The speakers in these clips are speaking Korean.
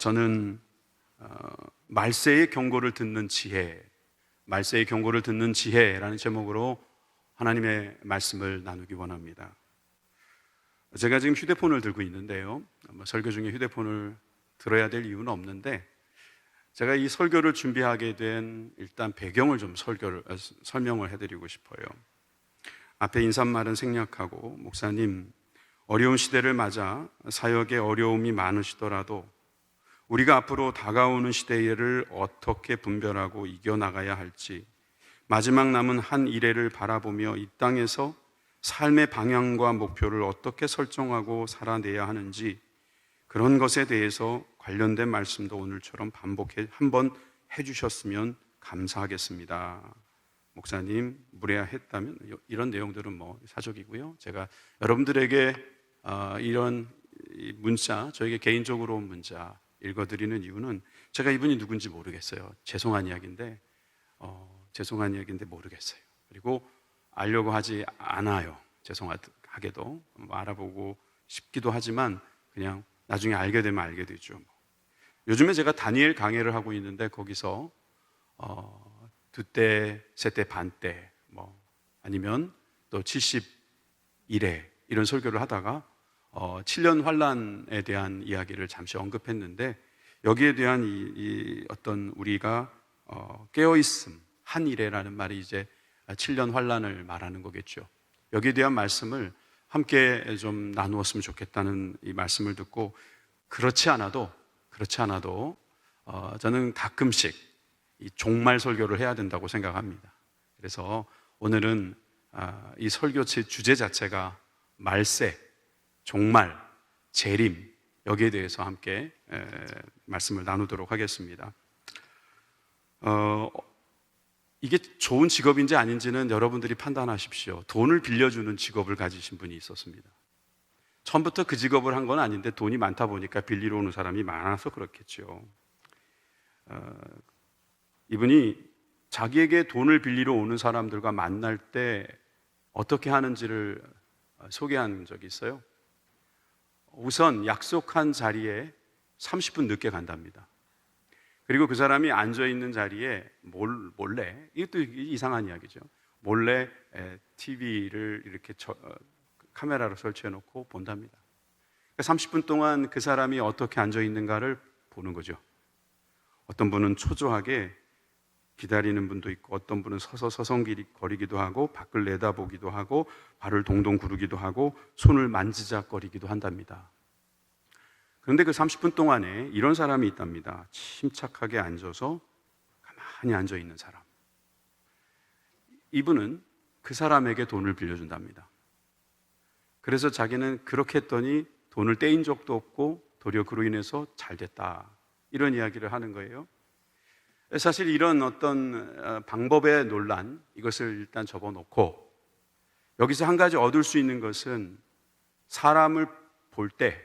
저는 말세의 경고를 듣는 지혜, 말세의 경고를 듣는 지혜라는 제목으로 하나님의 말씀을 나누기 원합니다. 제가 지금 휴대폰을 들고 있는데요, 설교 중에 휴대폰을 들어야 될 이유는 없는데, 제가 이 설교를 준비하게 된 일단 배경을 좀 설명을 해드리고 싶어요. 앞에 인사말은 생략하고, 목사님, 어려운 시대를 맞아 사역에 어려움이 많으시더라도 우리가 앞으로 다가오는 시대를 어떻게 분별하고 이겨나가야 할지, 마지막 남은 한 일회를 바라보며 이 땅에서 삶의 방향과 목표를 어떻게 설정하고 살아내야 하는지, 그런 것에 대해서 관련된 말씀도 오늘처럼 반복해 한번 해주셨으면 감사하겠습니다. 목사님, 무례했다면 이런 내용들은 사적이고요. 제가 여러분들에게 이런 문자, 저에게 개인적으로 온 문자 읽어드리는 이유는 제가 이분이 누군지 모르겠어요. 죄송한 이야기인데 모르겠어요. 그리고 알려고 하지 않아요. 죄송하게도 알아보고 싶기도 하지만 그냥 나중에 알게 되면 알게 되죠. 요즘에 제가 다니엘 강해를 하고 있는데 거기서 두때, 세때, 반때, 아니면 또 71회 이런 설교를 하다가 7년 환란에 대한 이야기를 잠시 언급했는데, 여기에 대한 이 어떤 우리가 깨어있음, 한 일회라는 말이 이제 7년 환란을 말하는 거겠죠. 여기에 대한 말씀을 함께 좀 나누었으면 좋겠다는 이 말씀을 듣고, 그렇지 않아도 저는 가끔씩 이 종말 설교를 해야 된다고 생각합니다. 그래서 오늘은 이 설교 주제 자체가 말세, 종말, 재림, 여기에 대해서 함께 말씀을 나누도록 하겠습니다. 이게 좋은 직업인지 아닌지는 여러분들이 판단하십시오. 돈을 빌려주는 직업을 가지신 분이 있었습니다. 처음부터 그 직업을 한 건 아닌데 돈이 많다 보니까 빌리러 오는 사람이 많아서 그렇겠죠. 이분이 자기에게 돈을 빌리러 오는 사람들과 만날 때 어떻게 하는지를 소개한 적이 있어요. 우선 약속한 자리에 30분 늦게 간답니다. 그리고 그 사람이 앉아있는 자리에 몰래, 이것도 이상한 이야기죠. 몰래 TV를 이렇게 카메라로 설치해놓고 본답니다. 30분 동안 그 사람이 어떻게 앉아있는가를 보는 거죠. 어떤 분은 초조하게 기다리는 분도 있고, 어떤 분은 서서 서성거리기도 하고, 밖을 내다보기도 하고, 발을 동동 구르기도 하고, 손을 만지작거리기도 한답니다. 그런데 그 30분 동안에 이런 사람이 있답니다. 침착하게 앉아서 가만히 앉아 있는 사람. 이분은 그 사람에게 돈을 빌려준답니다. 그래서 자기는 그렇게 했더니 돈을 떼인 적도 없고 도리어 그로 인해서 잘 됐다, 이런 이야기를 하는 거예요. 사실 이런 어떤 방법의 논란, 이것을 일단 접어놓고 여기서 한 가지 얻을 수 있는 것은, 사람을 볼 때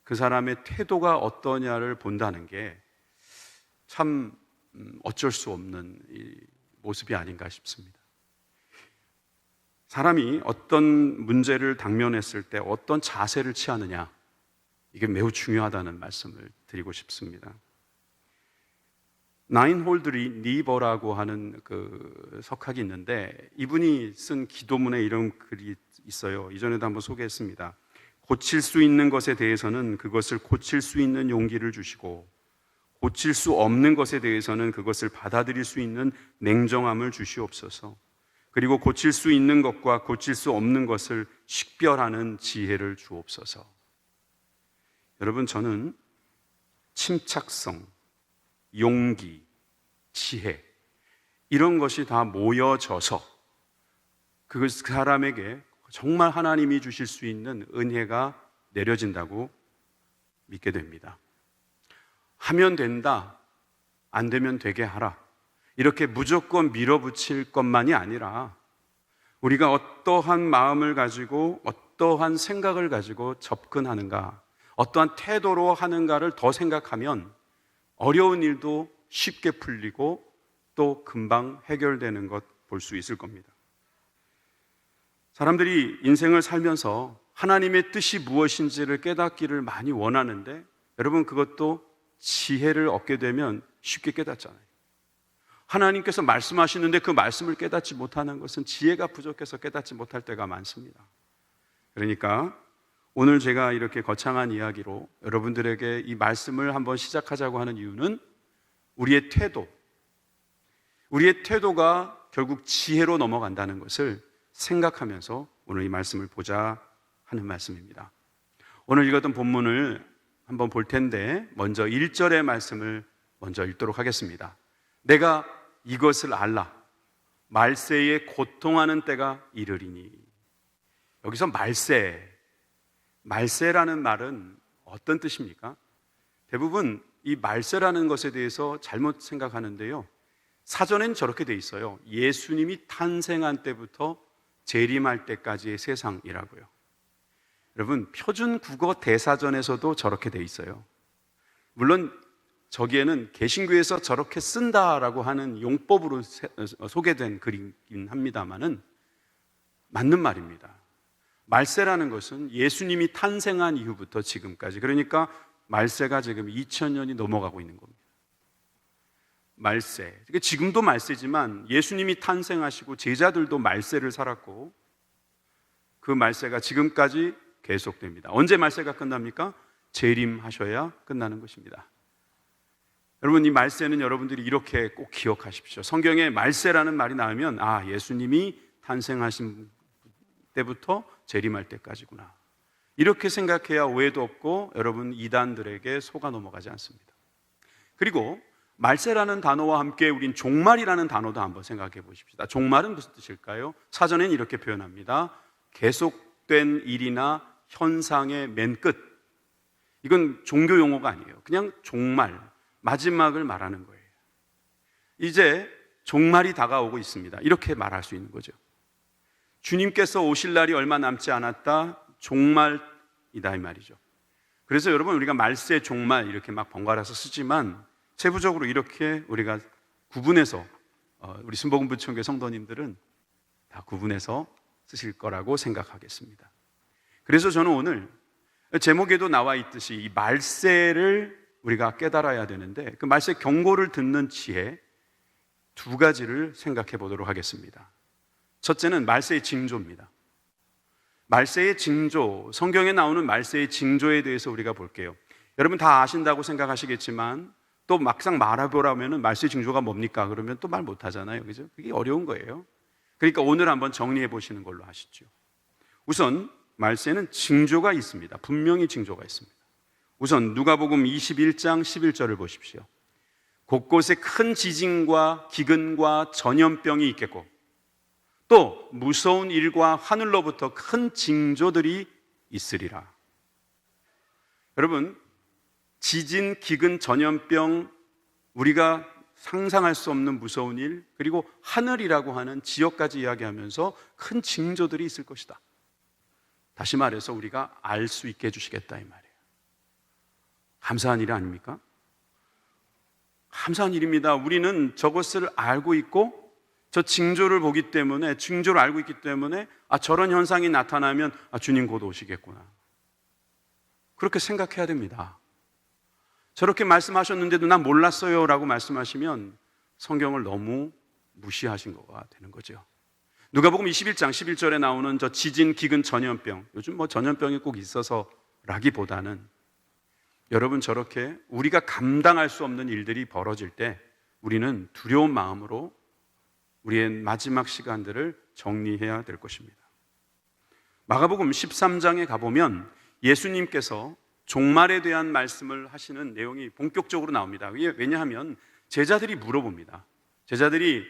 그 사람의 태도가 어떠냐를 본다는 게 참 어쩔 수 없는 이 모습이 아닌가 싶습니다. 사람이 어떤 문제를 당면했을 때 어떤 자세를 취하느냐, 이게 매우 중요하다는 말씀을 드리고 싶습니다. 나인홀드 리버라고 하는 그 석학이 있는데, 이분이 쓴 기도문에 이런 글이 있어요. 이전에도 한번 소개했습니다. 고칠 수 있는 것에 대해서는 그것을 고칠 수 있는 용기를 주시고, 고칠 수 없는 것에 대해서는 그것을 받아들일 수 있는 냉정함을 주시옵소서. 그리고 고칠 수 있는 것과 고칠 수 없는 것을 식별하는 지혜를 주옵소서. 여러분, 저는 침착성, 용기, 지혜, 이런 것이 다 모여져서 그 사람에게 정말 하나님이 주실 수 있는 은혜가 내려진다고 믿게 됩니다. 하면 된다, 안 되면 되게 하라, 이렇게 무조건 밀어붙일 것만이 아니라, 우리가 어떠한 마음을 가지고 어떠한 생각을 가지고 접근하는가, 어떠한 태도로 하는가를 더 생각하면 어려운 일도 쉽게 풀리고 또 금방 해결되는 것 볼 수 있을 겁니다. 사람들이 인생을 살면서 하나님의 뜻이 무엇인지를 깨닫기를 많이 원하는데, 여러분, 그것도 지혜를 얻게 되면 쉽게 깨닫잖아요. 하나님께서 말씀하시는데 그 말씀을 깨닫지 못하는 것은 지혜가 부족해서 깨닫지 못할 때가 많습니다. 그러니까 오늘 제가 이렇게 거창한 이야기로 여러분들에게 이 말씀을 한번 시작하자고 하는 이유는 우리의 태도가 결국 지혜로 넘어간다는 것을 생각하면서 오늘 이 말씀을 보자 하는 말씀입니다. 오늘 읽었던 본문을 한번 볼 텐데 먼저 1절의 말씀을 먼저 읽도록 하겠습니다. 내가 이것을 알라. 말세에 고통하는 때가 이르리니. 여기서 말세라는 말은 어떤 뜻입니까? 대부분 이 말세라는 것에 대해서 잘못 생각하는데요. 사전엔 저렇게 돼 있어요. 예수님이 탄생한 때부터 재림할 때까지의 세상이라고요. 여러분, 표준 국어 대사전에서도 저렇게 돼 있어요. 물론 저기에는 개신교에서 저렇게 쓴다라고 하는 용법으로 소개된 글이긴 합니다만은 맞는 말입니다. 말세라는 것은 예수님이 탄생한 이후부터 지금까지, 그러니까 말세가 지금 2000년이 넘어가고 있는 겁니다. 말세. 지금도 말세지만 예수님이 탄생하시고 제자들도 말세를 살았고 그 말세가 지금까지 계속됩니다. 언제 말세가 끝납니까? 재림하셔야 끝나는 것입니다. 여러분, 이 말세는 여러분들이 이렇게 꼭 기억하십시오. 성경에 말세라는 말이 나오면 예수님이 탄생하신 때부터 재림할 때까지구나. 이렇게 생각해야 오해도 없고 여러분 이단들에게 속아 넘어가지 않습니다. 그리고 말세라는 단어와 함께 우린 종말이라는 단어도 한번 생각해 보십시다. 종말은 무슨 뜻일까요? 사전엔 이렇게 표현합니다. 계속된 일이나 현상의 맨 끝. 이건 종교 용어가 아니에요. 그냥 종말, 마지막을 말하는 거예요. 이제 종말이 다가오고 있습니다. 이렇게 말할 수 있는 거죠. 주님께서 오실 날이 얼마 남지 않았다. 종말이다 이 말이죠. 그래서 여러분, 우리가 말세, 종말 이렇게 막 번갈아서 쓰지만 세부적으로 이렇게 우리가 구분해서 우리 순복음부총회 성도님들은 다 구분해서 쓰실 거라고 생각하겠습니다. 그래서 저는 오늘 제목에도 나와 있듯이 이 말세를 우리가 깨달아야 되는데 그 말세 경고를 듣는 지혜 두 가지를 생각해 보도록 하겠습니다. 첫째는 말세의 징조입니다. 말세의 징조, 성경에 나오는 말세의 징조에 대해서 우리가 볼게요. 여러분 다 아신다고 생각하시겠지만 또 막상 말해보라면 말세의 징조가 뭡니까? 그러면 또 말 못하잖아요. 그죠? 그게 어려운 거예요. 그러니까 오늘 한번 정리해 보시는 걸로 하시죠. 우선 말세는 징조가 있습니다. 분명히 징조가 있습니다. 우선 누가복음 21장 11절을 보십시오. 곳곳에 큰 지진과 기근과 전염병이 있겠고 또 무서운 일과 하늘로부터 큰 징조들이 있으리라. 여러분, 지진, 기근, 전염병, 우리가 상상할 수 없는 무서운 일, 그리고 하늘이라고 하는 지역까지 이야기하면서 큰 징조들이 있을 것이다. 다시 말해서 우리가 알 수 있게 해주시겠다 이 말이에요. 감사한 일 아닙니까? 감사한 일입니다. 우리는 저것을 알고 있고 저 징조를 보기 때문에, 징조를 알고 있기 때문에 저런 현상이 나타나면 주님 곧 오시겠구나. 그렇게 생각해야 됩니다. 저렇게 말씀하셨는데도 난 몰랐어요 라고 말씀하시면 성경을 너무 무시하신 거가 되는 거죠. 누가복음 21장 11절에 나오는 저 지진, 기근, 전염병, 요즘 전염병이 꼭 있어서 라기보다는 여러분 저렇게 우리가 감당할 수 없는 일들이 벌어질 때 우리는 두려운 마음으로 우리의 마지막 시간들을 정리해야 될 것입니다. 마가복음 13장에 가보면 예수님께서 종말에 대한 말씀을 하시는 내용이 본격적으로 나옵니다. 왜냐하면 제자들이 물어봅니다. 제자들이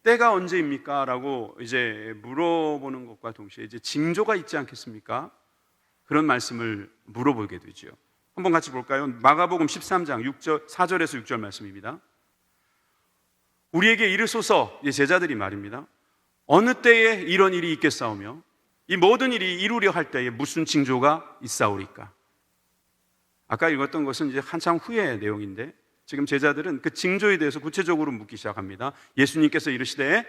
때가 언제입니까? 라고 이제 물어보는 것과 동시에 이제 징조가 있지 않겠습니까? 그런 말씀을 물어보게 되죠. 한번 같이 볼까요? 마가복음 13장 4절에서 6절 말씀입니다. 우리에게 이르소서, 제자들이 말입니다. 어느 때에 이런 일이 있겠사오며 이 모든 일이 이루려 할 때에 무슨 징조가 있사오리까? 아까 읽었던 것은 이제 한참 후의 내용인데 지금 제자들은 그 징조에 대해서 구체적으로 묻기 시작합니다. 예수님께서 이르시되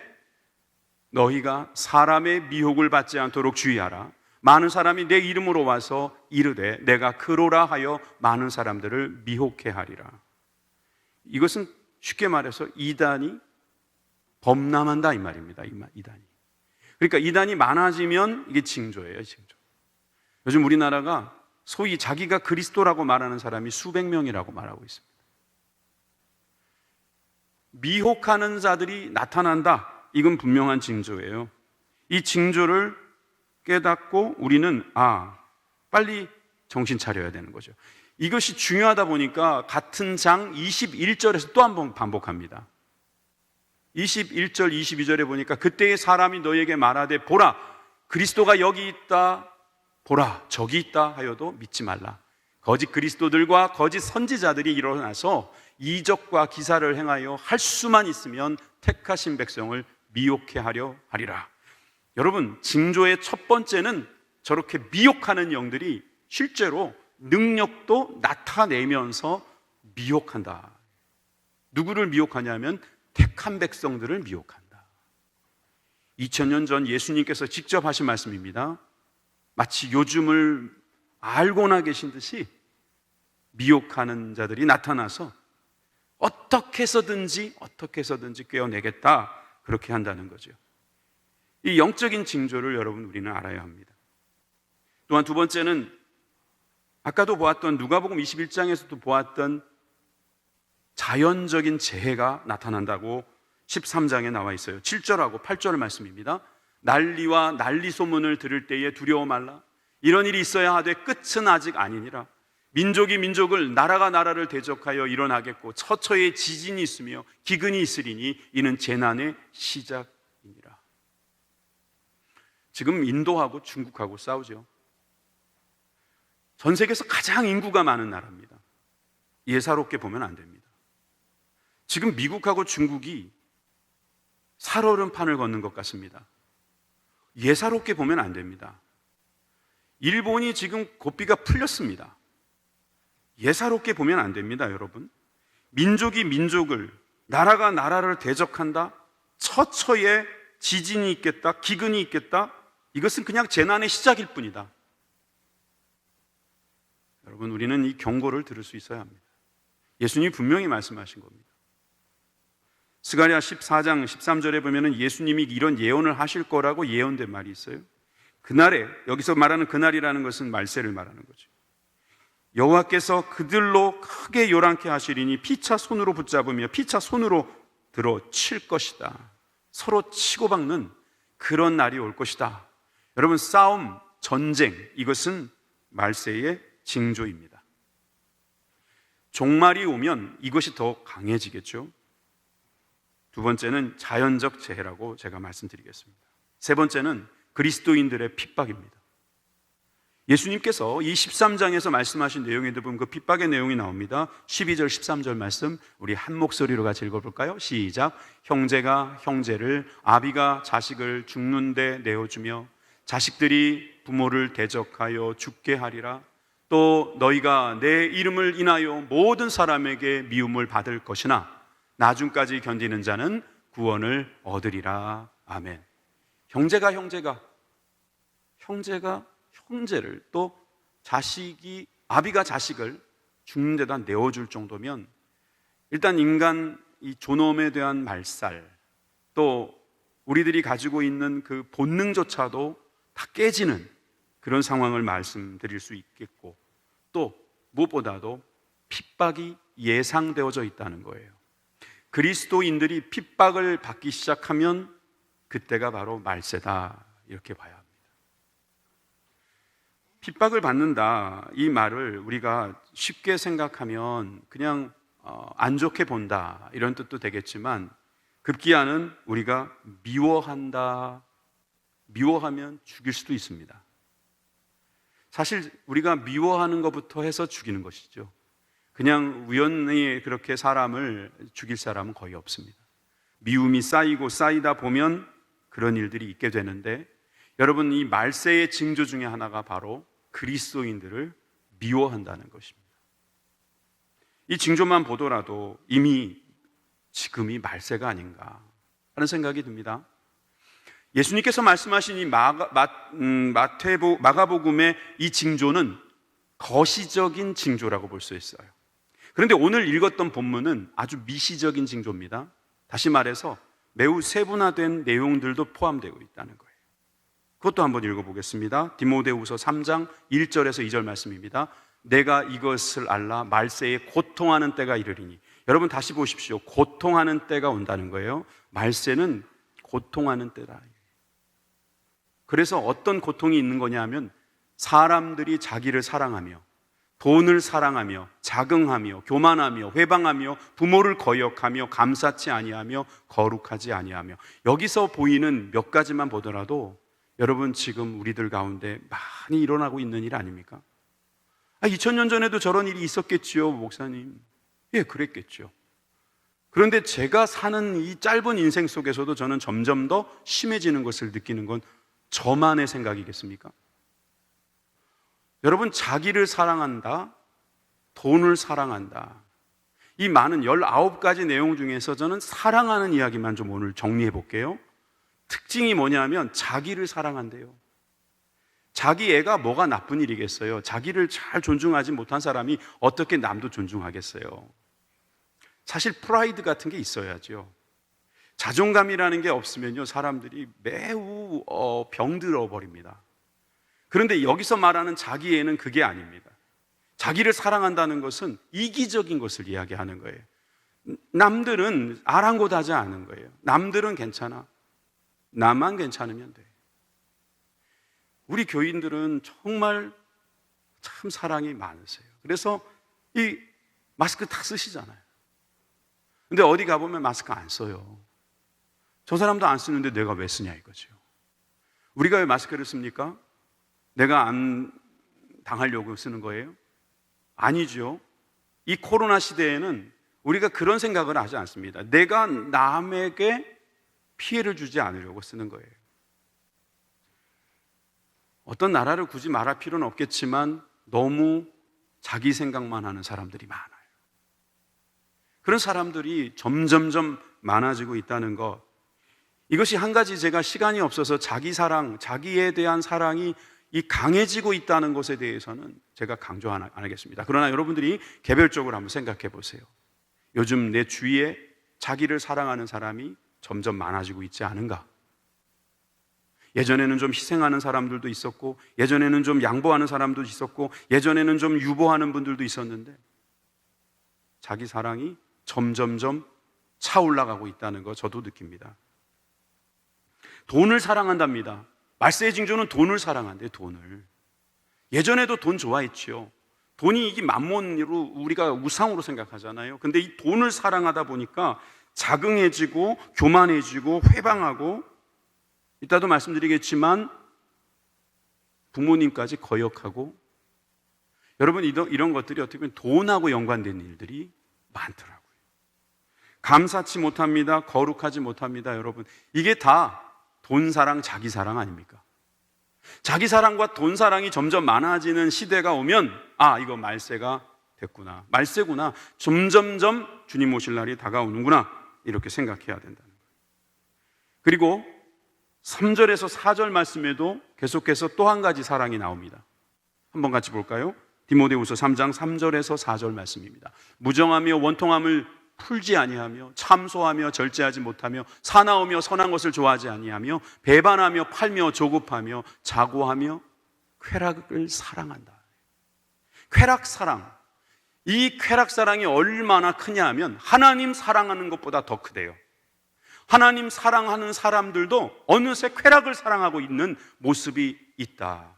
너희가 사람의 미혹을 받지 않도록 주의하라. 많은 사람이 내 이름으로 와서 이르되 내가 그로라 하여 많은 사람들을 미혹해 하리라. 이것은 쉽게 말해서 이단이 범람한다 이 말입니다. 이단이. 그러니까 이단이 많아지면 이게 징조예요, 징조. 요즘 우리나라가 소위 자기가 그리스도라고 말하는 사람이 수백 명이라고 말하고 있습니다. 미혹하는 자들이 나타난다. 이건 분명한 징조예요. 이 징조를 깨닫고 우리는 빨리 정신 차려야 되는 거죠. 이것이 중요하다 보니까 같은 장 21절에서 또 한 번 반복합니다. 21절, 22절에 보니까 그때의 사람이 너에게 말하되 보라, 그리스도가 여기 있다, 보라, 저기 있다 하여도 믿지 말라. 거짓 그리스도들과 거짓 선지자들이 일어나서 이적과 기사를 행하여 할 수만 있으면 택하신 백성을 미혹해 하려 하리라. 여러분, 징조의 첫 번째는 저렇게 미혹하는 영들이 실제로 능력도 나타내면서 미혹한다. 누구를 미혹하냐면 택한 백성들을 미혹한다. 2000년 전 예수님께서 직접 하신 말씀입니다. 마치 요즘을 알고나 계신 듯이 미혹하는 자들이 나타나서 어떻게 해서든지 꿰어내겠다, 그렇게 한다는 거죠. 이 영적인 징조를 여러분 우리는 알아야 합니다. 또한 두 번째는 아까도 보았던 누가복음 21장에서도 보았던 자연적인 재해가 나타난다고 13장에 나와 있어요. 7절하고 8절 말씀입니다. 난리와 난리 소문을 들을 때에 두려워 말라. 이런 일이 있어야 하되 끝은 아직 아니니라. 민족이 민족을, 나라가 나라를 대적하여 일어나겠고 처처에 지진이 있으며 기근이 있으리니 이는 재난의 시작이니라. 지금 인도하고 중국하고 싸우죠. 전 세계에서 가장 인구가 많은 나라입니다. 예사롭게 보면 안 됩니다. 지금 미국하고 중국이 살얼음판을 걷는 것 같습니다. 예사롭게 보면 안 됩니다. 일본이 지금 고삐가 풀렸습니다. 예사롭게 보면 안 됩니다, 여러분. 민족이 민족을, 나라가 나라를 대적한다, 처처에 지진이 있겠다, 기근이 있겠다, 이것은 그냥 재난의 시작일 뿐이다. 여러분, 우리는 이 경고를 들을 수 있어야 합니다. 예수님이 분명히 말씀하신 겁니다. 스가랴 14장 13절에 보면 예수님이 이런 예언을 하실 거라고 예언된 말이 있어요. 그날에, 여기서 말하는 그날이라는 것은 말세를 말하는 거죠. 여호와께서 그들로 크게 요란케 하시리니 피차 손으로 붙잡으며 피차 손으로 들어 칠 것이다. 서로 치고박는 그런 날이 올 것이다. 여러분, 싸움, 전쟁, 이것은 말세의 징조입니다. 종말이 오면 이것이 더 강해지겠죠. 두 번째는 자연적 재해라고 제가 말씀드리겠습니다. 세 번째는 그리스도인들의 핍박입니다. 예수님께서 이 13장에서 말씀하신 내용에도 보면 그 핍박의 내용이 나옵니다. 12절 13절 말씀 우리 한 목소리로 같이 읽어볼까요? 시작. 형제가 형제를, 아비가 자식을 죽는 데 내어주며 자식들이 부모를 대적하여 죽게 하리라. 또 너희가 내 이름을 인하여 모든 사람에게 미움을 받을 것이나 나중까지 견디는 자는 구원을 얻으리라. 아멘. 형제가 형제를, 또 자식이, 아비가 자식을 죽는 데다 내어줄 정도면 일단 인간 이 존엄에 대한 말살, 또 우리들이 가지고 있는 그 본능조차도 다 깨지는 그런 상황을 말씀드릴 수 있겠고, 또 무엇보다도 핍박이 예상되어져 있다는 거예요. 그리스도인들이 핍박을 받기 시작하면 그때가 바로 말세다, 이렇게 봐야 합니다. 핍박을 받는다, 이 말을 우리가 쉽게 생각하면 그냥 안 좋게 본다, 이런 뜻도 되겠지만 급기야는 우리가 미워한다, 미워하면 죽일 수도 있습니다. 사실 우리가 미워하는 것부터 해서 죽이는 것이죠. 그냥 우연히 그렇게 사람을 죽일 사람은 거의 없습니다. 미움이 쌓이고 쌓이다 보면 그런 일들이 있게 되는데, 여러분, 이 말세의 징조 중에 하나가 바로 그리스도인들을 미워한다는 것입니다. 이 징조만 보더라도 이미 지금이 말세가 아닌가 하는 생각이 듭니다. 예수님께서 말씀하신 이 마가복음의 이 징조는 거시적인 징조라고 볼 수 있어요. 그런데 오늘 읽었던 본문은 아주 미시적인 징조입니다. 다시 말해서 매우 세분화된 내용들도 포함되고 있다는 거예요. 그것도 한번 읽어보겠습니다. 디모데후서 3장 1절에서 2절 말씀입니다. 내가 이것을 알라 말세에 고통하는 때가 이르리니. 여러분 다시 보십시오. 고통하는 때가 온다는 거예요. 말세는 고통하는 때다. 그래서 어떤 고통이 있는 거냐 하면 사람들이 자기를 사랑하며 돈을 사랑하며 자긍하며 교만하며 회방하며 부모를 거역하며 감사치 아니하며 거룩하지 아니하며, 여기서 보이는 몇 가지만 보더라도 여러분 지금 우리들 가운데 많이 일어나고 있는 일 아닙니까? 2000년 전에도 저런 일이 있었겠지요, 목사님. 예, 그랬겠죠. 그런데 제가 사는 이 짧은 인생 속에서도 저는 점점 더 심해지는 것을 느끼는 건 저만의 생각이겠습니까? 여러분, 자기를 사랑한다, 돈을 사랑한다, 이 많은 19가지 내용 중에서 저는 사랑하는 이야기만 좀 오늘 정리해 볼게요. 특징이 뭐냐면 자기를 사랑한대요. 자기 애가 뭐가 나쁜 일이겠어요? 자기를 잘 존중하지 못한 사람이 어떻게 남도 존중하겠어요? 사실 프라이드 같은 게 있어야죠. 자존감이라는 게 없으면요, 사람들이 매우 병들어 버립니다. 그런데 여기서 말하는 자기 애는 그게 아닙니다. 자기를 사랑한다는 것은 이기적인 것을 이야기하는 거예요. 남들은 아랑곳하지 않은 거예요. 남들은 괜찮아. 나만 괜찮으면 돼. 우리 교인들은 정말 참 사랑이 많으세요. 그래서 이 마스크 다 쓰시잖아요. 근데 어디 가보면 마스크 안 써요. 저 사람도 안 쓰는데 내가 왜 쓰냐 이거죠. 우리가 왜 마스크를 씁니까? 내가 안 당하려고 쓰는 거예요? 아니죠. 이 코로나 시대에는 우리가 그런 생각을 하지 않습니다. 내가 남에게 피해를 주지 않으려고 쓰는 거예요. 어떤 나라를 굳이 말할 필요는 없겠지만 너무 자기 생각만 하는 사람들이 많아요. 그런 사람들이 점점점 많아지고 있다는 것, 이것이 한 가지 제가 시간이 없어서 자기 사랑, 자기에 대한 사랑이 이 강해지고 있다는 것에 대해서는 제가 강조 안 하겠습니다. 그러나 여러분들이 개별적으로 한번 생각해 보세요. 요즘 내 주위에 자기를 사랑하는 사람이 점점 많아지고 있지 않은가? 예전에는 좀 희생하는 사람들도 있었고, 예전에는 좀 양보하는 사람도 있었고, 예전에는 좀 유보하는 분들도 있었는데 자기 사랑이 점점점 차올라가고 있다는 거 저도 느낍니다. 돈을 사랑한답니다. 말세의 징조는 돈을 사랑한대요. 돈을. 예전에도 돈 좋아했죠. 돈이 이게 만몬으로 우리가 우상으로 생각하잖아요. 근데 이 돈을 사랑하다 보니까 자긍해지고 교만해지고 회방하고, 이따도 말씀드리겠지만 부모님까지 거역하고, 여러분 이런 것들이 어떻게 보면 돈하고 연관된 일들이 많더라고요. 감사치 못합니다. 거룩하지 못합니다. 여러분, 이게 다 돈 사랑, 자기 사랑 아닙니까? 자기 사랑과 돈 사랑이 점점 많아지는 시대가 오면 이거 말세가 됐구나, 말세구나, 점점점 주님 오실 날이 다가오는구나, 이렇게 생각해야 된다는 거예요. 그리고 3절에서 4절 말씀에도 계속해서 또 한 가지 사랑이 나옵니다. 한번 같이 볼까요? 디모데후서 3장 3절에서 4절 말씀입니다. 무정하며 원통함을 풀지 아니하며 참소하며 절제하지 못하며 사나우며 선한 것을 좋아하지 아니하며 배반하며 팔며 조급하며 자고하며 쾌락을 사랑한다. 쾌락사랑, 이 쾌락사랑이 얼마나 크냐 하면 하나님 사랑하는 것보다 더 크대요. 하나님 사랑하는 사람들도 어느새 쾌락을 사랑하고 있는 모습이 있다.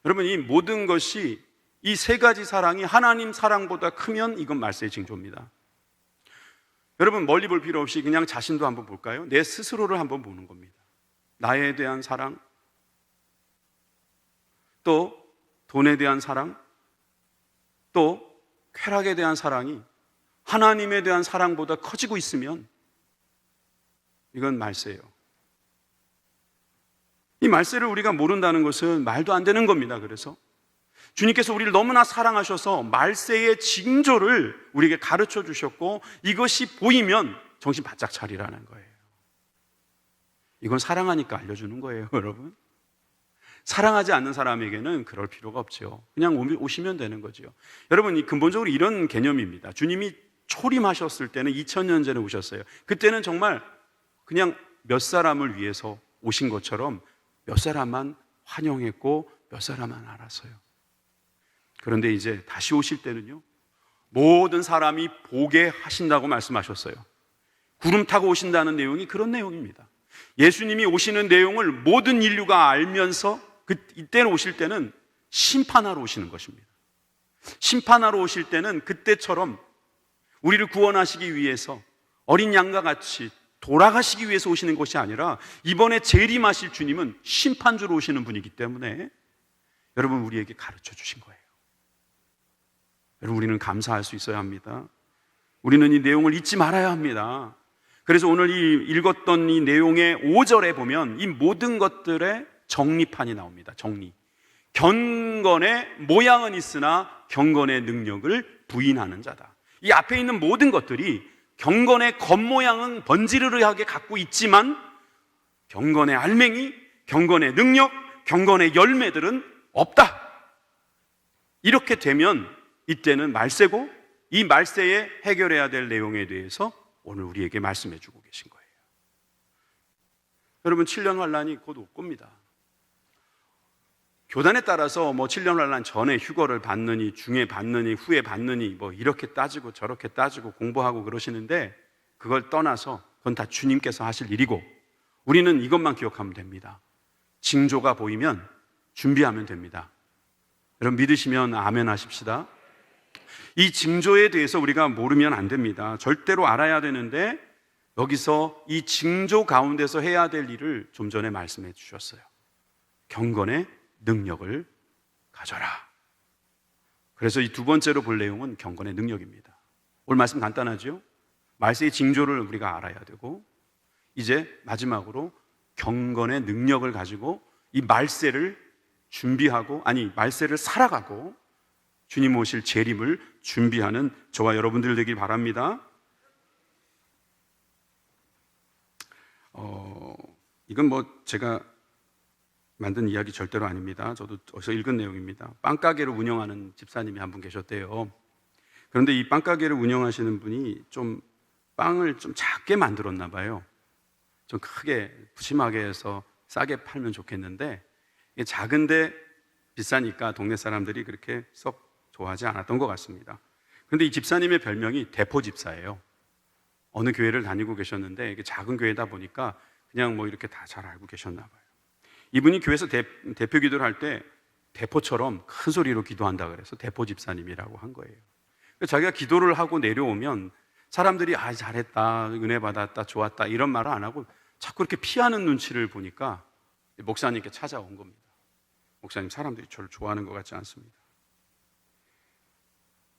여러분, 이 모든 것이, 이 세 가지 사랑이 하나님 사랑보다 크면 이건 말세의 징조입니다. 여러분, 멀리 볼 필요 없이 그냥 자신도 한번 볼까요? 내 스스로를 한번 보는 겁니다. 나에 대한 사랑, 또 돈에 대한 사랑, 또 쾌락에 대한 사랑이 하나님에 대한 사랑보다 커지고 있으면 이건 말세예요. 이 말세를 우리가 모른다는 것은 말도 안 되는 겁니다. 그래서 주님께서 우리를 너무나 사랑하셔서 말세의 징조를 우리에게 가르쳐 주셨고, 이것이 보이면 정신 바짝 차리라는 거예요. 이건 사랑하니까 알려주는 거예요, 여러분. 사랑하지 않는 사람에게는 그럴 필요가 없죠. 그냥 오시면 되는 거죠. 여러분, 근본적으로 이런 개념입니다. 주님이 초림하셨을 때는 2000년 전에 오셨어요. 그때는 정말 그냥 몇 사람을 위해서 오신 것처럼 몇 사람만 환영했고 몇 사람만 알았어요. 그런데 이제 다시 오실 때는요, 모든 사람이 보게 하신다고 말씀하셨어요. 구름 타고 오신다는 내용이 그런 내용입니다. 예수님이 오시는 내용을 모든 인류가 알면서 이때는 오실 때는 심판하러 오시는 것입니다. 심판하러 오실 때는 그때처럼 우리를 구원하시기 위해서 어린 양과 같이 돌아가시기 위해서 오시는 것이 아니라 이번에 재림하실 주님은 심판주로 오시는 분이기 때문에 여러분, 우리에게 가르쳐 주신 거예요. 여러분, 우리는 감사할 수 있어야 합니다. 우리는 이 내용을 잊지 말아야 합니다. 그래서 오늘 읽었던 이 내용의 5절에 보면 이 모든 것들의 정리판이 나옵니다. 정리. 경건의 모양은 있으나 경건의 능력을 부인하는 자다. 이 앞에 있는 모든 것들이 경건의 겉모양은 번지르르하게 갖고 있지만 경건의 알맹이, 경건의 능력, 경건의 열매들은 없다. 이렇게 되면 이때는 말세고, 이 말세에 해결해야 될 내용에 대해서 오늘 우리에게 말씀해 주고 계신 거예요. 여러분, 7년 환란이 곧 올 겁니다. 교단에 따라서 7년 환란 전에 휴거를 받느니, 중에 받느니, 후에 받느니, 이렇게 따지고 저렇게 따지고 공부하고 그러시는데, 그걸 떠나서 그건 다 주님께서 하실 일이고, 우리는 이것만 기억하면 됩니다. 징조가 보이면 준비하면 됩니다. 여러분, 믿으시면 아멘 하십시다. 이 징조에 대해서 우리가 모르면 안 됩니다. 절대로 알아야 되는데, 여기서 이 징조 가운데서 해야 될 일을 좀 전에 말씀해 주셨어요. 경건의 능력을 가져라. 그래서 이 두 번째로 볼 내용은 경건의 능력입니다. 오늘 말씀 간단하죠? 말세의 징조를 우리가 알아야 되고, 이제 마지막으로 경건의 능력을 가지고 이 말세를 준비하고, 말세를 살아가고 주님 오실 재림을 준비하는 저와 여러분들 되길 바랍니다. 이건 제가 만든 이야기 절대로 아닙니다. 저도 어디서 읽은 내용입니다. 빵가게를 운영하는 집사님이 한 분 계셨대요. 그런데 이 빵가게를 운영하시는 분이 좀 빵을 좀 작게 만들었나 봐요. 좀 크게 푸짐하게 해서 싸게 팔면 좋겠는데, 이게 작은데 비싸니까 동네 사람들이 그렇게 썩 좋아하지 않았던 것 같습니다. 그런데 이 집사님의 별명이 대포집사예요. 어느 교회를 다니고 계셨는데, 이게 작은 교회다 보니까 그냥 이렇게 다 잘 알고 계셨나 봐요. 이분이 교회에서 대표 기도를 할 때 대포처럼 큰 소리로 기도한다 그래서 대포집사님이라고 한 거예요. 자기가 기도를 하고 내려오면 사람들이 잘했다, 은혜 받았다, 좋았다 이런 말을 안 하고 자꾸 이렇게 피하는 눈치를 보니까 목사님께 찾아온 겁니다. 목사님, 사람들이 저를 좋아하는 것 같지 않습니다.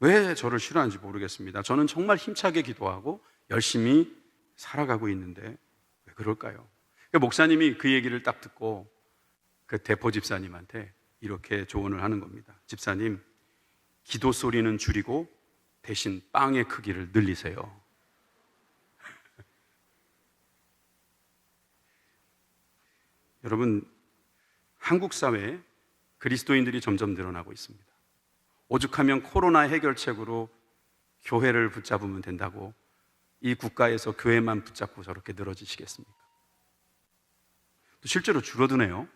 왜 저를 싫어하는지 모르겠습니다. 저는 정말 힘차게 기도하고 열심히 살아가고 있는데 왜 그럴까요? 목사님이 그 얘기를 딱 듣고 그 대포 집사님한테 이렇게 조언을 하는 겁니다. 집사님, 기도 소리는 줄이고 대신 빵의 크기를 늘리세요. 여러분, 한국 사회에 그리스도인들이 점점 늘어나고 있습니다. 오죽하면 코로나 해결책으로 교회를 붙잡으면 된다고 이 국가에서 교회만 붙잡고 저렇게 늘어지시겠습니까? 또 실제로 줄어드네요.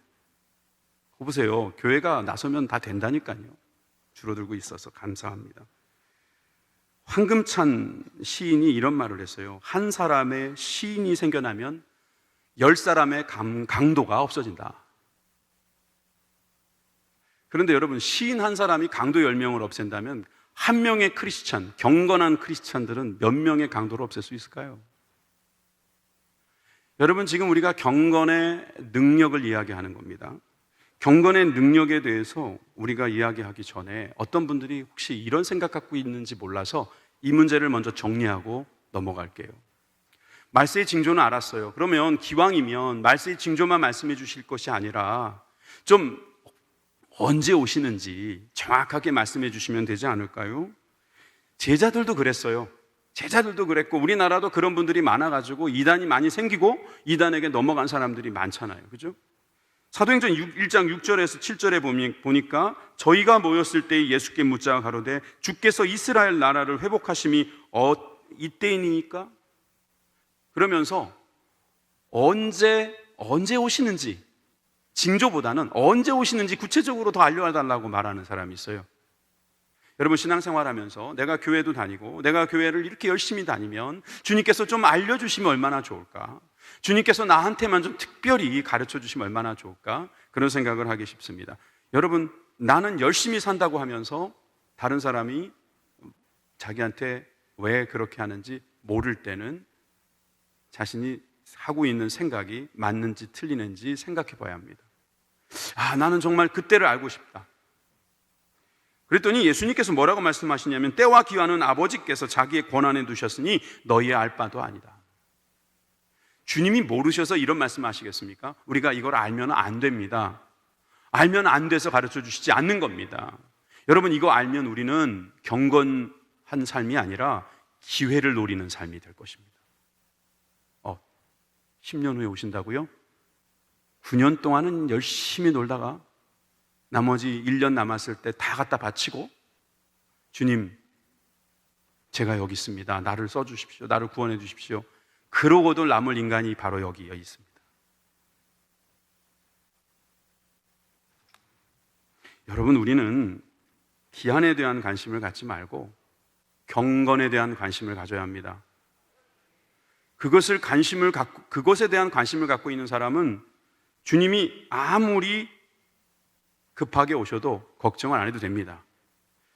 보세요. 교회가 나서면 다 된다니까요. 줄어들고 있어서 감사합니다. 황금찬 시인이 이런 말을 했어요. 한 사람의 시인이 생겨나면 10사람의 강도가 없어진다. 그런데 여러분, 시인 한 사람이 강도 10명을 없앤다면 한 명의 크리스찬, 경건한 크리스찬들은 몇 명의 강도를 없앨 수 있을까요? 여러분, 지금 우리가 경건의 능력을 이야기하는 겁니다. 경건의 능력에 대해서 우리가 이야기하기 전에 어떤 분들이 혹시 이런 생각 갖고 있는지 몰라서 이 문제를 먼저 정리하고 넘어갈게요. 말세의 징조는 알았어요. 그러면 기왕이면 말세의 징조만 말씀해 주실 것이 아니라 좀 언제 오시는지 정확하게 말씀해 주시면 되지 않을까요? 제자들도 그랬어요. 제자들도 그랬고 우리나라도 그런 분들이 많아가지고 이단이 많이 생기고 이단에게 넘어간 사람들이 많잖아요. 그죠? 사도행전 1장 6절에서 7절에 보니까 저희가 모였을 때 예수께 묻자 가로되 주께서 이스라엘 나라를 회복하심이 이때이니까? 그러면서 언제 오시는지, 징조보다는 언제 오시는지 구체적으로 더 알려달라고 말하는 사람이 있어요. 여러분, 신앙생활하면서 내가 교회도 다니고 내가 교회를 이렇게 열심히 다니면 주님께서 좀 알려주시면 얼마나 좋을까? 주님께서 나한테만 좀 특별히 가르쳐 주시면 얼마나 좋을까? 그런 생각을 하기 쉽습니다. 여러분, 나는 열심히 산다고 하면서 다른 사람이 자기한테 왜 그렇게 하는지 모를 때는 자신이 하고 있는 생각이 맞는지 틀리는지 생각해 봐야 합니다. 나는 정말 그때를 알고 싶다. 그랬더니 예수님께서 뭐라고 말씀하시냐면 때와 기한은 아버지께서 자기의 권한에 두셨으니 너희의 알 바도 아니다. 주님이 모르셔서 이런 말씀하시겠습니까? 우리가 이걸 알면 안 됩니다. 알면 안 돼서 가르쳐 주시지 않는 겁니다. 여러분, 이거 알면 우리는 경건한 삶이 아니라 기회를 노리는 삶이 될 것입니다. 10년 후에 오신다고요? 9년 동안은 열심히 놀다가 나머지 1년 남았을 때 다 갖다 바치고 주님, 제가 여기 있습니다. 나를 써주십시오. 나를 구원해 주십시오. 그러고도 남을 인간이 바로 여기 있습니다. 여러분, 우리는 기한에 대한 관심을 갖지 말고 경건에 대한 관심을 가져야 합니다. 그것에 대한 관심을 갖고 있는 사람은 주님이 아무리 급하게 오셔도 걱정을 안 해도 됩니다.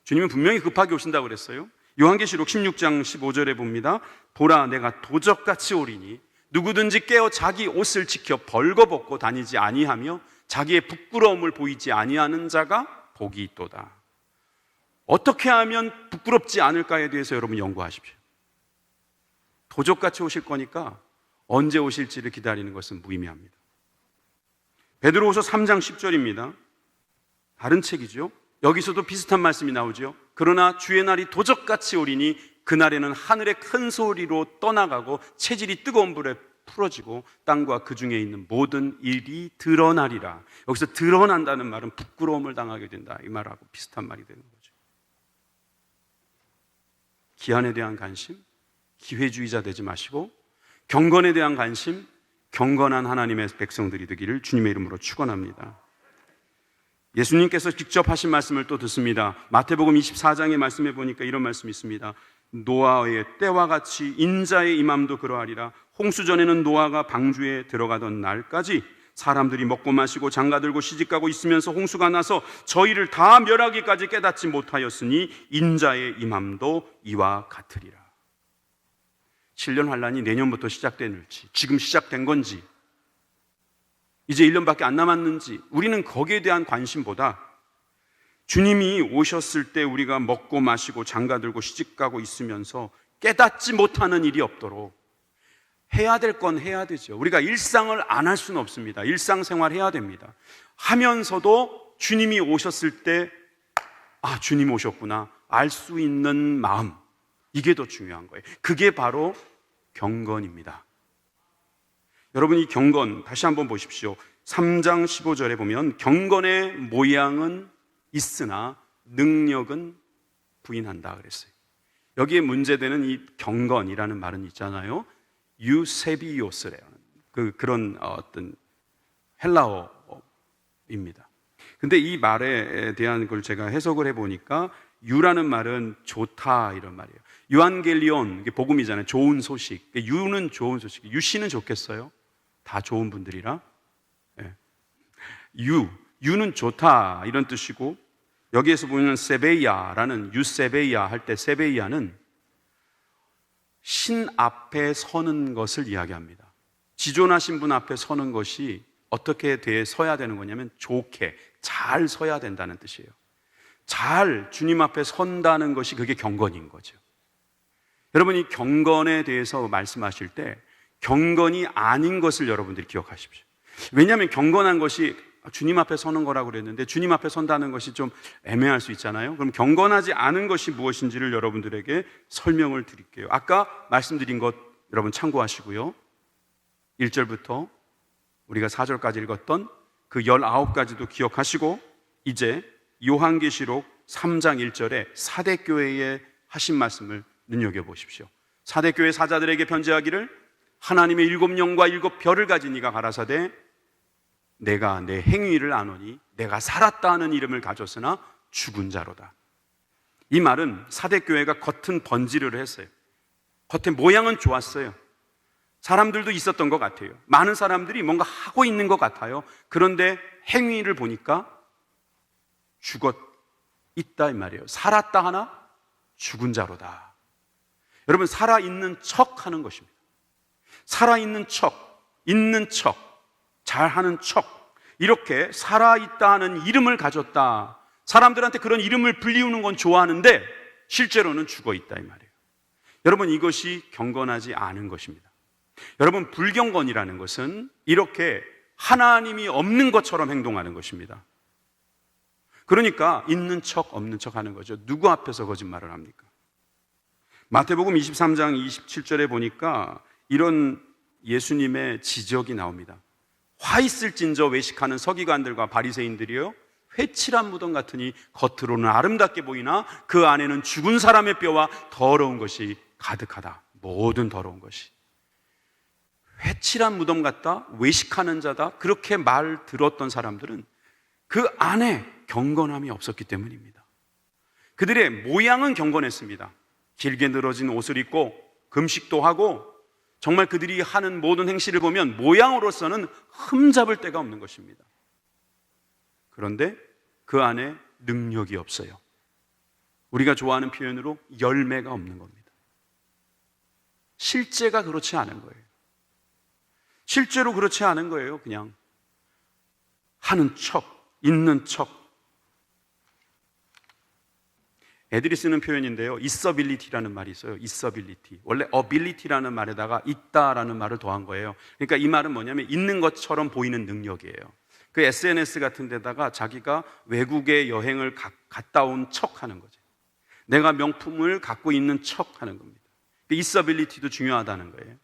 주님은 분명히 급하게 오신다고 그랬어요. 요한계시록 16장 15절에 봅니다. 보라, 내가 도적같이 오리니 누구든지 깨어 자기 옷을 지켜 벌거벗고 다니지 아니하며 자기의 부끄러움을 보이지 아니하는 자가 복이 있도다. 어떻게 하면 부끄럽지 않을까에 대해서 여러분 연구하십시오. 도적같이 오실 거니까 언제 오실지를 기다리는 것은 무의미합니다. 베드로후서 3장 10절입니다. 다른 책이죠. 여기서도 비슷한 말씀이 나오죠. 그러나 주의 날이 도적같이 오리니 그날에는 하늘의 큰 소리로 떠나가고 체질이 뜨거운 불에 풀어지고 땅과 그 중에 있는 모든 일이 드러나리라. 여기서 드러난다는 말은 부끄러움을 당하게 된다, 이 말하고 비슷한 말이 되는 거죠. 기한에 대한 관심, 기회주의자 되지 마시고 경건에 대한 관심, 경건한 하나님의 백성들이 되기를 주님의 이름으로 축원합니다. 예수님께서 직접 하신 말씀을 또 듣습니다. 마태복음 24장의 말씀에 보니까 이런 말씀이 있습니다. 노아의 때와 같이 인자의 임함도 그러하리라. 홍수전에는 노아가 방주에 들어가던 날까지 사람들이 먹고 마시고 장가들고 시집가고 있으면서 홍수가 나서 저희를 다 멸하기까지 깨닫지 못하였으니 인자의 임함도 이와 같으리라. 7년 환란이 내년부터 시작될지, 지금 시작된 건지, 이제 1년밖에 안 남았는지, 우리는 거기에 대한 관심보다 주님이 오셨을 때 우리가 먹고 마시고 장가들고 시집가고 있으면서 깨닫지 못하는 일이 없도록 해야 될 건 해야 되죠. 우리가 일상을 안 할 수는 없습니다. 일상생활 해야 됩니다. 하면서도 주님이 오셨을 때 주님 오셨구나 알 수 있는 마음, 이게 더 중요한 거예요. 그게 바로 경건입니다. 여러분, 이 경건 다시 한번 보십시오. 3장 15절에 보면 경건의 모양은 있으나 능력은 부인한다 그랬어요. 여기에 문제되는 이 경건이라는 말은 있잖아요. 유세비오스라는 그런 어떤 헬라어입니다. 근데 이 말에 대한 걸 제가 해석을 해보니까 유라는 말은 좋다 이런 말이에요. 유한겔리온, 복음이잖아요. 좋은 소식. 유는 좋은 소식. 유씨는 좋겠어요? 다 좋은 분들이라. 네. 유는 좋다 이런 뜻이고, 여기에서 보면 세베이아라는 유세베이아 할 때 세베이아는 신 앞에 서는 것을 이야기합니다. 지존하신 분 앞에 서는 것이 어떻게 서야 되는 거냐면 좋게, 잘 서야 된다는 뜻이에요. 잘 주님 앞에 선다는 것이 그게 경건인 거죠. 여러분이 경건에 대해서 말씀하실 때 경건이 아닌 것을 여러분들이 기억하십시오. 왜냐하면 경건한 것이 주님 앞에 서는 거라고 그랬는데 주님 앞에 선다는 것이 좀 애매할 수 있잖아요. 그럼 경건하지 않은 것이 무엇인지를 여러분들에게 설명을 드릴게요. 아까 말씀드린 것 여러분 참고하시고요. 1절부터 우리가 4절까지 읽었던 그 19가지도 기억하시고 이제 요한계시록 3장 1절에 사대교회에 하신 말씀을 눈여겨보십시오. 사대교회 사자들에게 편지하기를 하나님의 7영과 7별을 가진 이가 가라사대 내가 내 행위를 아노니 내가 살았다 하는 이름을 가졌으나 죽은 자로다. 이 말은 사대교회가 겉은 번지르르 했어요. 겉에 모양은 좋았어요. 사람들도 있었던 것 같아요. 많은 사람들이 뭔가 하고 있는 것 같아요. 그런데 행위를 보니까 죽었 있다 이 말이에요. 살았다 하나 죽은 자로다. 여러분, 살아있는 척 하는 것입니다. 살아있는 척, 있는 척, 잘하는 척, 이렇게 살아있다 하는 이름을 가졌다. 사람들한테 그런 이름을 불리우는 건 좋아하는데 실제로는 죽어있다 이 말이에요. 여러분, 이것이 경건하지 않은 것입니다. 여러분, 불경건이라는 것은 이렇게 하나님이 없는 것처럼 행동하는 것입니다. 그러니까 있는 척 없는 척 하는 거죠. 누구 앞에서 거짓말을 합니까? 마태복음 23장 27절에 보니까 이런 예수님의 지적이 나옵니다. 화 있을진저 외식하는 서기관들과 바리새인들이요, 회칠한 무덤 같으니 겉으로는 아름답게 보이나 그 안에는 죽은 사람의 뼈와 더러운 것이 가득하다. 모든 더러운 것이. 회칠한 무덤 같다, 외식하는 자다, 그렇게 말 들었던 사람들은 그 안에 경건함이 없었기 때문입니다. 그들의 모양은 경건했습니다. 길게 늘어진 옷을 입고 금식도 하고 정말 그들이 하는 모든 행실을 보면 모양으로서는 흠잡을 데가 없는 것입니다. 그런데 그 안에 능력이 없어요. 우리가 좋아하는 표현으로 열매가 없는 겁니다. 실제가 그렇지 않은 거예요. 실제로 그렇지 않은 거예요. 그냥 하는 척, 있는 척. 애들이 쓰는 표현인데요, 있어빌리티라는 말이 있어요. 있어빌리티. 원래 ability라는 말에다가 있다라는 말을 더한 거예요. 그러니까 이 말은 뭐냐면 있는 것처럼 보이는 능력이에요. 그 SNS 같은 데다가 자기가 외국에 여행을 갔다 온 척 하는 거죠. 내가 명품을 갖고 있는 척 하는 겁니다. 있어빌리티도 중요하다는 거예요.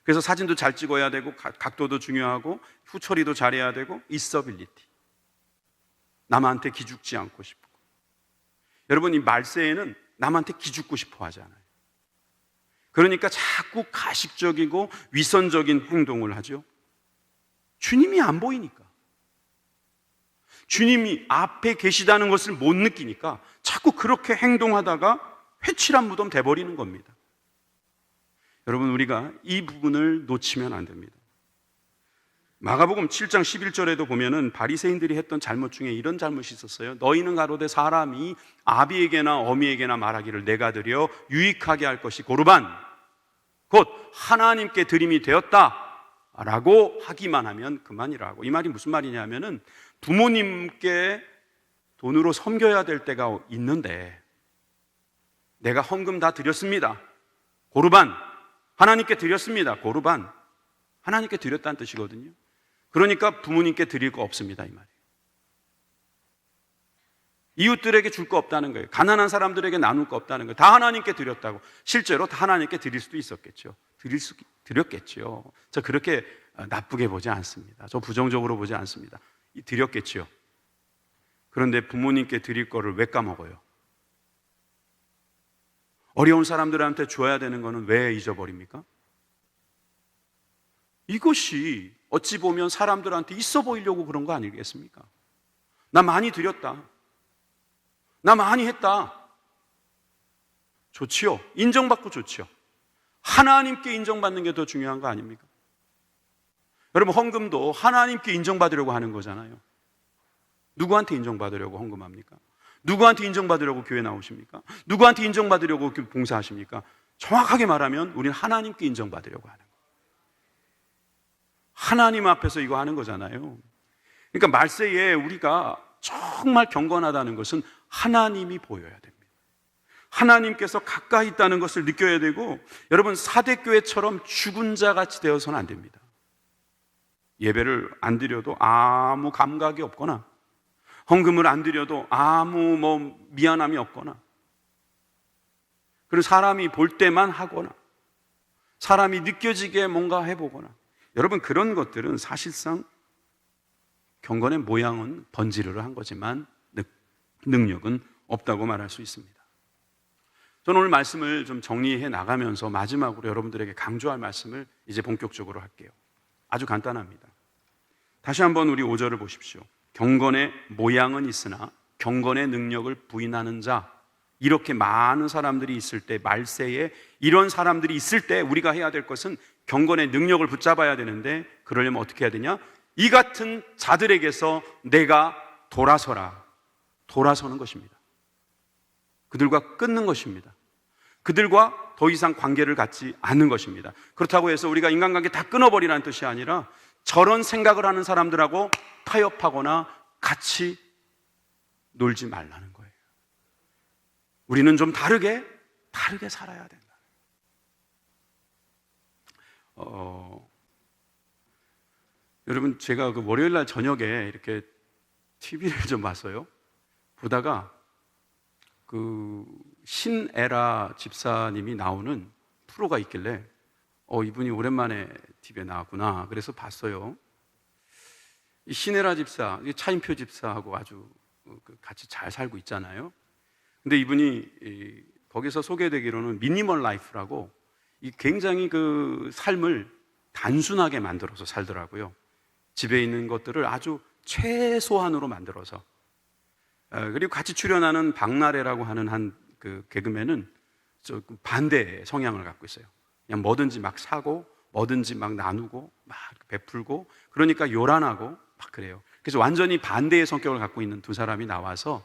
그래서 사진도 잘 찍어야 되고 각도도 중요하고 후처리도 잘해야 되고 있어빌리티. 남한테 기죽지 않고 싶고. 여러분, 이 말세에는 남한테 기죽고 싶어 하잖아요. 그러니까 자꾸 가식적이고 위선적인 행동을 하죠. 주님이 안 보이니까. 주님이 앞에 계시다는 것을 못 느끼니까 자꾸 그렇게 행동하다가 회칠한 무덤 돼버리는 겁니다. 여러분, 우리가 이 부분을 놓치면 안 됩니다. 마가복음 7장 11절에도 보면은 바리새인들이 했던 잘못 중에 이런 잘못이 있었어요. 너희는 가로되 사람이 아비에게나 어미에게나 말하기를 내가 드려 유익하게 할 것이 고르반 곧 하나님께 드림이 되었다 라고 하기만 하면 그만이라고. 이 말이 무슨 말이냐면은 부모님께 돈으로 섬겨야 될 때가 있는데 내가 헌금 다 드렸습니다. 고르반. 하나님께 드렸습니다. 고르반. 하나님께 드렸다는 뜻이거든요. 그러니까 부모님께 드릴 거 없습니다 이 말이에요. 이웃들에게 줄 거 없다는 거예요. 가난한 사람들에게 나눌 거 없다는 거예요. 다 하나님께 드렸다고. 실제로 다 하나님께 드릴 수도 있었겠죠. 드렸겠죠. 저 그렇게 나쁘게 보지 않습니다. 저 부정적으로 보지 않습니다. 드렸겠죠. 그런데 부모님께 드릴 거를 왜 까먹어요? 어려운 사람들한테 줘야 되는 거는 왜 잊어버립니까? 이것이 어찌 보면 사람들한테 있어 보이려고 그런 거 아니겠습니까? 나 많이 드렸다. 나 많이 했다. 좋지요. 인정받고 좋지요. 하나님께 인정받는 게 더 중요한 거 아닙니까? 여러분, 헌금도 하나님께 인정받으려고 하는 거잖아요. 누구한테 인정받으려고 헌금합니까? 누구한테 인정받으려고 교회 나오십니까? 누구한테 인정받으려고 봉사하십니까? 정확하게 말하면 우리는 하나님께 인정받으려고 하는 거예요. 하나님 앞에서 이거 하는 거잖아요. 그러니까 말세에 우리가 정말 경건하다는 것은 하나님이 보여야 됩니다. 하나님께서 가까이 있다는 것을 느껴야 되고, 여러분, 사대교회처럼 죽은 자 같이 되어서는 안 됩니다. 예배를 안 드려도 아무 감각이 없거나, 헌금을 안 드려도 아무 미안함이 없거나, 그리고 사람이 볼 때만 하거나, 사람이 느껴지게 뭔가 해보거나, 여러분, 그런 것들은 사실상 경건의 모양은 번지르르한 거지만 능력은 없다고 말할 수 있습니다. 저는 오늘 말씀을 좀 정리해 나가면서 마지막으로 여러분들에게 강조할 말씀을 이제 본격적으로 할게요. 아주 간단합니다. 다시 한번 우리 5절을 보십시오. 경건의 모양은 있으나 경건의 능력을 부인하는 자, 이렇게 많은 사람들이 있을 때, 말세에 이런 사람들이 있을 때 우리가 해야 될 것은 경건의 능력을 붙잡아야 되는데, 그러려면 어떻게 해야 되냐? 이 같은 자들에게서 내가 돌아서는 것입니다. 그들과 끊는 것입니다. 그들과 더 이상 관계를 갖지 않는 것입니다. 그렇다고 해서 우리가 인간관계 다 끊어버리라는 뜻이 아니라 저런 생각을 하는 사람들하고 타협하거나 같이 놀지 말라는 거예요. 우리는 좀 다르게 살아야 된다. 여러분, 제가 그 월요일 날 저녁에 이렇게 TV를 좀 봤어요. 보다가 그 신에라 집사님이 나오는 프로가 있길래 이분이 오랜만에 TV에 나왔구나. 그래서 봤어요. 이 신에라 집사, 차인표 집사하고 아주 같이 잘 살고 있잖아요. 근데 이분이 거기서 소개되기로는 미니멀 라이프라고 굉장히 그 삶을 단순하게 만들어서 살더라고요. 집에 있는 것들을 아주 최소한으로 만들어서. 그리고 같이 출연하는 박나래라고 하는 한 그 개그맨은 반대의 성향을 갖고 있어요. 그냥 뭐든지 막 사고, 뭐든지 막 나누고, 막 베풀고, 그러니까 요란하고 막 그래요. 그래서 완전히 반대의 성격을 갖고 있는 두 사람이 나와서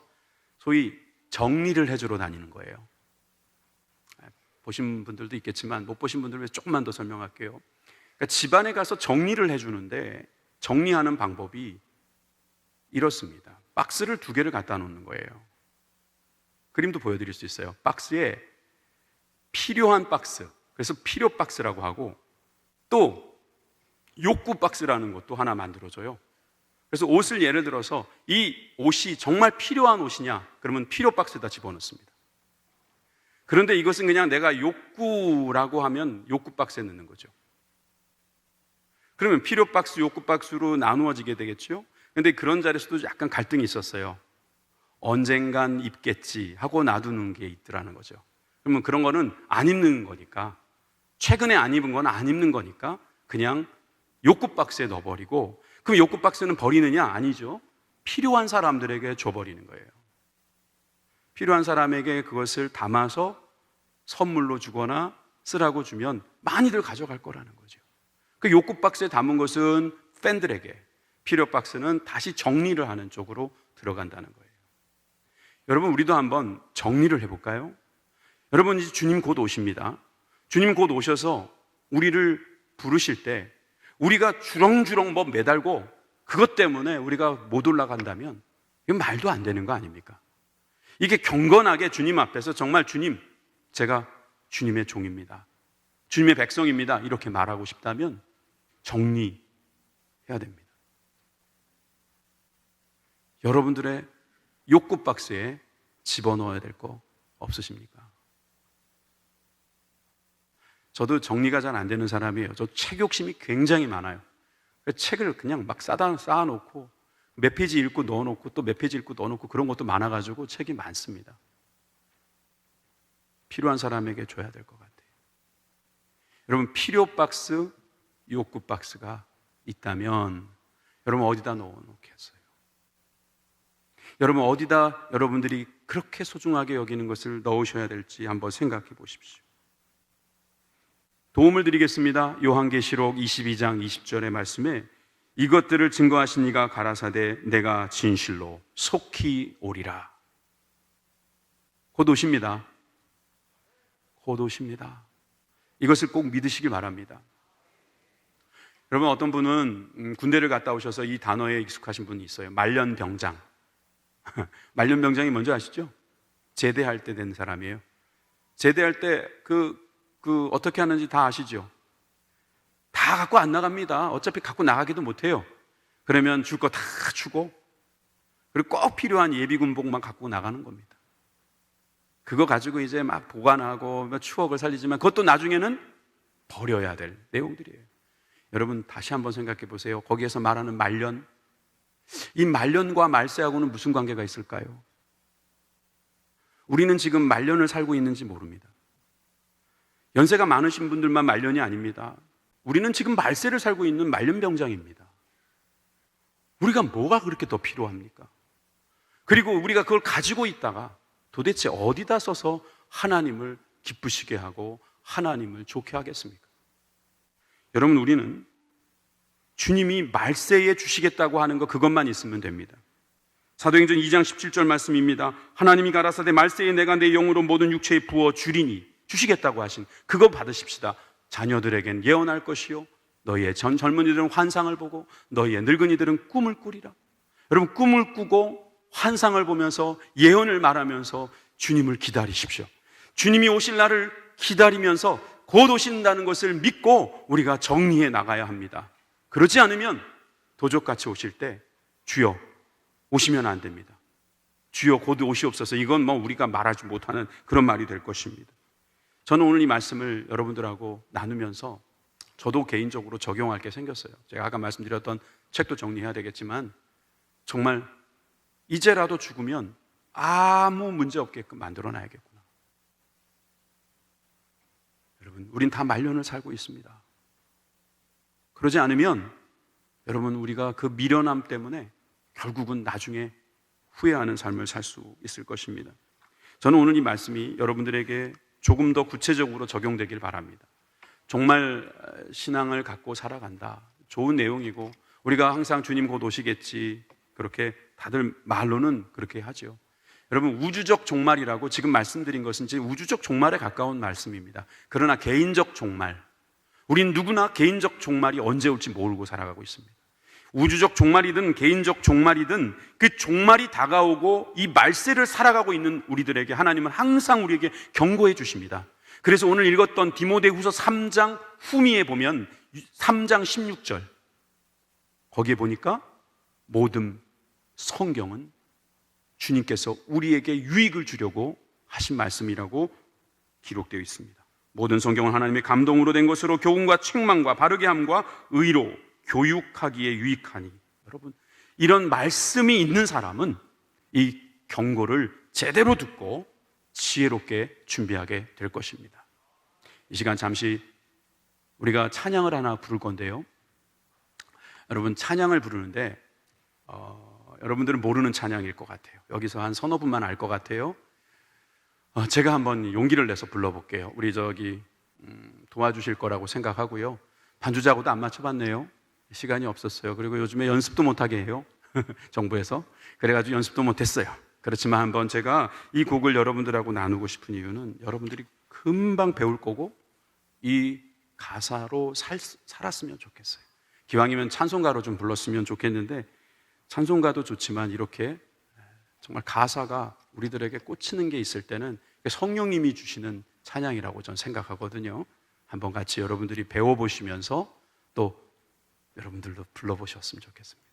소위 정리를 해주러 다니는 거예요. 보신 분들도 있겠지만 못 보신 분들을 위해서 조금만 더 설명할게요. 그러니까 집안에 가서 정리를 해주는데, 정리하는 방법이 이렇습니다. 박스를 2개를 갖다 놓는 거예요. 그림도 보여드릴 수 있어요. 박스에 필요한 박스, 그래서 필요 박스라고 하고, 또 욕구 박스라는 것도 하나 만들어줘요. 그래서 옷을 예를 들어서 이 옷이 정말 필요한 옷이냐? 그러면 필요 박스에다 집어넣습니다. 그런데 이것은 그냥 내가 욕구라고 하면 욕구 박스에 넣는 거죠. 그러면 필요 박스, 욕구 박스로 나누어지게 되겠죠? 그런데 그런 자리에서도 약간 갈등이 있었어요. 언젠간 입겠지 하고 놔두는 게 있더라는 거죠. 그러면 그런 거는 안 입는 거니까, 최근에 안 입은 건 안 입는 거니까 그냥 욕구 박스에 넣어버리고, 그럼 욕구 박스는 버리느냐? 아니죠. 필요한 사람들에게 줘버리는 거예요. 필요한 사람에게 그것을 담아서 선물로 주거나 쓰라고 주면 많이들 가져갈 거라는 거죠. 그 욕구 박스에 담은 것은 팬들에게, 필요 박스는 다시 정리를 하는 쪽으로 들어간다는 거예요. 여러분, 우리도 한번 정리를 해볼까요? 여러분, 이제 주님 곧 오십니다. 주님 곧 오셔서 우리를 부르실 때 우리가 주렁주렁 뭐 매달고 그것 때문에 우리가 못 올라간다면 이건 말도 안 되는 거 아닙니까? 이게 경건하게 주님 앞에서 정말 주님, 제가 주님의 종입니다, 주님의 백성입니다, 이렇게 말하고 싶다면 정리해야 됩니다. 여러분들의 욕구 박스에 집어넣어야 될 거 없으십니까? 저도 정리가 잘 안 되는 사람이에요. 저 책 욕심이 굉장히 많아요. 책을 그냥 막 쌓아놓고 몇 페이지 읽고 넣어놓고 또 몇 페이지 읽고 넣어놓고 그런 것도 많아가지고 책이 많습니다. 필요한 사람에게 줘야 될 것 같아요. 여러분, 필요 박스, 욕구 박스가 있다면 여러분 어디다 넣어놓겠어요? 여러분 어디다 여러분들이 그렇게 소중하게 여기는 것을 넣으셔야 될지 한번 생각해 보십시오. 도움을 드리겠습니다. 요한계시록 22장 20절의 말씀에 이것들을 증거하신 이가 가라사대 내가 진실로 속히 오리라. 곧 오십니다. 곧 오십니다. 이것을 꼭 믿으시길 바랍니다. 여러분, 어떤 분은 군대를 갔다 오셔서 이 단어에 익숙하신 분이 있어요. 말년병장. 말년병장이 뭔지 아시죠? 제대할 때 된 사람이에요. 제대할 때 어떻게 하는지 다 아시죠? 다 갖고 안 나갑니다. 어차피 갖고 나가기도 못해요. 그러면 줄 거 다 주고, 그리고 꼭 필요한 예비군복만 갖고 나가는 겁니다. 그거 가지고 이제 막 보관하고 추억을 살리지만 그것도 나중에는 버려야 될 내용들이에요. 여러분, 다시 한번 생각해 보세요. 거기에서 말하는 말년, 이 말년과 말세하고는 무슨 관계가 있을까요? 우리는 지금 말년을 살고 있는지 모릅니다. 연세가 많으신 분들만 말년이 아닙니다. 우리는 지금 말세를 살고 있는 말년병장입니다. 우리가 뭐가 그렇게 더 필요합니까? 그리고 우리가 그걸 가지고 있다가 도대체 어디다 써서 하나님을 기쁘시게 하고 하나님을 좋게 하겠습니까? 여러분, 우리는 주님이 말세에 주시겠다고 하는 거 그것만 있으면 됩니다. 사도행전 2장 17절 말씀입니다. 하나님이 가라사대 말세에 내가 내 영으로 모든 육체에 부어 주리니, 주시겠다고 하신 그거 받으십시다. 자녀들에겐 예언할 것이요 너희의 젊은이들은 환상을 보고 너희의 늙은이들은 꿈을 꾸리라. 여러분, 꿈을 꾸고 환상을 보면서 예언을 말하면서 주님을 기다리십시오. 주님이 오실 날을 기다리면서 곧 오신다는 것을 믿고 우리가 정리해 나가야 합니다. 그렇지 않으면 도적같이 오실 때 주여 오시면 안 됩니다. 주여 곧 오시옵소서, 이건 뭐 우리가 말하지 못하는 그런 말이 될 것입니다. 저는 오늘 이 말씀을 여러분들하고 나누면서 저도 개인적으로 적용할 게 생겼어요. 제가 아까 말씀드렸던 책도 정리해야 되겠지만 정말 이제라도 죽으면 아무 문제 없게끔 만들어 놔야겠구나. 여러분, 우린 다 말년을 살고 있습니다. 그러지 않으면 여러분, 우리가 그 미련함 때문에 결국은 나중에 후회하는 삶을 살 수 있을 것입니다. 저는 오늘 이 말씀이 여러분들에게 조금 더 구체적으로 적용되길 바랍니다. 정말 신앙을 갖고 살아간다, 좋은 내용이고 우리가 항상 주님 곧 오시겠지 그렇게 다들 말로는 그렇게 하죠. 여러분, 우주적 종말이라고 지금 말씀드린 것은 이제 우주적 종말에 가까운 말씀입니다. 그러나 개인적 종말, 우린 누구나 개인적 종말이 언제 올지 모르고 살아가고 있습니다. 우주적 종말이든 개인적 종말이든 그 종말이 다가오고 이 말세를 살아가고 있는 우리들에게 하나님은 항상 우리에게 경고해 주십니다. 그래서 오늘 읽었던 디모데후서 3장 후미에 보면 3장 16절 거기에 보니까 모든 성경은 주님께서 우리에게 유익을 주려고 하신 말씀이라고 기록되어 있습니다. 모든 성경은 하나님의 감동으로 된 것으로 교훈과 책망과 바르게 함과 의로 교육하기에 유익하니, 여러분, 이런 말씀이 있는 사람은 이 경고를 제대로 듣고 지혜롭게 준비하게 될 것입니다. 이 시간 잠시 우리가 찬양을 하나 부를 건데요. 여러분, 찬양을 부르는데 여러분들은 모르는 찬양일 것 같아요. 여기서 한 서너 분만 알 것 같아요. 제가 한번 용기를 내서 불러볼게요. 우리 도와주실 거라고 생각하고요. 반주자하고도 안 맞춰봤네요. 시간이 없었어요. 그리고 요즘에 연습도 못하게 해요. 정부에서. 그래가지고 연습도 못했어요. 그렇지만 한번 제가 이 곡을 여러분들하고 나누고 싶은 이유는 여러분들이 금방 배울 거고 이 가사로 살았으면 좋겠어요. 기왕이면 찬송가로 좀 불렀으면 좋겠는데, 찬송가도 좋지만 이렇게 정말 가사가 우리들에게 꽂히는 게 있을 때는 성령님이 주시는 찬양이라고 저는 생각하거든요. 한번 같이 여러분들이 배워보시면서 또 여러분들도 불러보셨으면 좋겠습니다.